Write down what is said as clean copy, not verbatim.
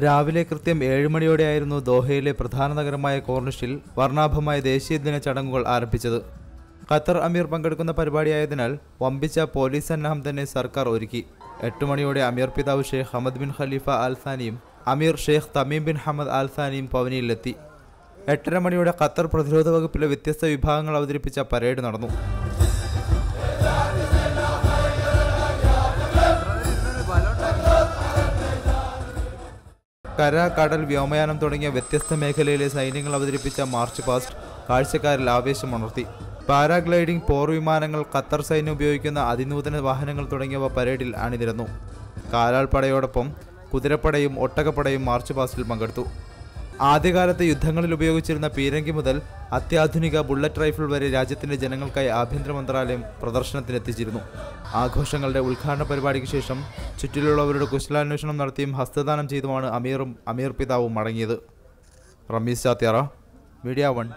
രാവിലെ കൃത്യം 7 മണിയോടെയായിരുന്നു ദോഹയിലെ പ്രധാന നഗരമായ കോർണിഷിൽ വർണ്ണാഭമായ ദേശീയ ദിന ചടങ്ങുകൾ ആരംഭിച്ചത്. ഖത്തർ അമീർ പങ്കെടുക്കുന്ന പരിപാടിയായതിനാൽ വമ്പിച്ച പോലീസ് സന്നാഹം തന്നെ സർക്കാർ ഒരുക്കി. 8 മണിയോടെ അമീർ പിതാവ് Sheikh Hamad bin Khalifa Al സാനിയും അമീർ Sheikh Tamim bin Hamad Al സാനിയും പവനിയിലെത്തി. 8:30 മണിയോടെ ഖത്തർ പ്രതിരോധ വകുപ്പിലെ വ്യത്യസ്ത വിഭാഗങ്ങൾ അവതരിപ്പിച്ച പരേഡ് നടന്നു. കര, കടൽ, വ്യോമയാനം തുടങ്ങിയ വ്യത്യസ്ത മേഖലയിലെ സൈന്യങ്ങൾ അവതരിപ്പിച്ച മാർച്ച് പാസ്റ്റ് കാഴ്ചക്കാരിൽ ആവേശമുണർത്തി. പാരാഗ്ലൈഡിംഗ്, പോർവിമാനങ്ങൾ, ഖത്തർ സൈന്യം ഉപയോഗിക്കുന്ന അതിനൂതന വാഹനങ്ങൾ തുടങ്ങിയവ പരേഡിൽ അണിനിരന്നു. കാലാൾപ്പടയോടൊപ്പം കുതിരപ്പടയും ഒട്ടകപ്പടയും മാർച്ച് പാസ്റ്റിൽ പങ്കെടുത്തു. ആദ്യകാലത്ത് യുദ്ധങ്ങളിൽ ഉപയോഗിച്ചിരുന്ന പീരങ്കി മുതൽ അത്യാധുനിക ബുള്ളറ്റ് റൈഫിൾ വരെ രാജ്യത്തിൻ്റെ ജനങ്ങൾക്കായി ആഭ്യന്തര മന്ത്രാലയം പ്രദർശനത്തിനെത്തിച്ചിരുന്നു. ആഘോഷങ്ങളുടെ ഉദ്ഘാടന പരിപാടിക്ക് ശേഷം ചുറ്റിലുള്ളവരുടെ കുശലാന്വേഷണം നടത്തിയും ഹസ്തദാനം ചെയ്തുമാണ് അമീറും അമീർ പിതാവും മടങ്ങിയത്. റമീസ് ചാത്യാറ, മീഡിയ 1.